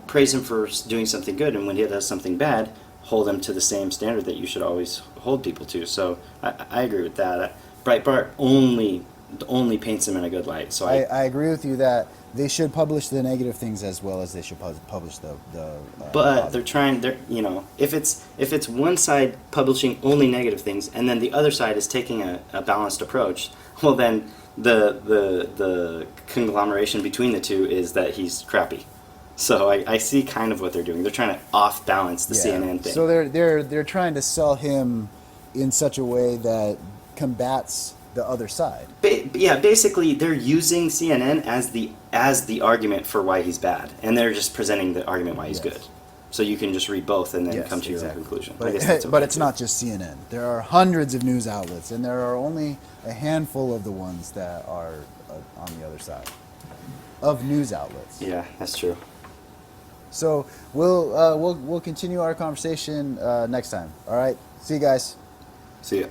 praise him for doing something good, and when he does something bad, hold him to the same standard that you should always hold people to. So I agree with that. Breitbart only paints him in a good light. So I agree with you that they should publish the negative things as well as they should publish the but they're you know, if it's one side publishing only negative things and then the other side is taking a balanced approach, well then the conglomeration between the two is that he's crappy. So I see kind of what they're doing. They're trying to off balance the CNN thing. So they're trying to sell him in such a way that combats the other side. Yeah, basically they're using CNN as the argument for why he's bad, and they're just presenting the argument why he's good. So you can just read both and then come to your own conclusion. But, I guess that's okay but it's too. not just CNN. There are hundreds of news outlets, and there are only a handful of the ones that are on the other side of news outlets. Yeah, that's true. So we'll continue our conversation next time. All right. See you guys. See ya.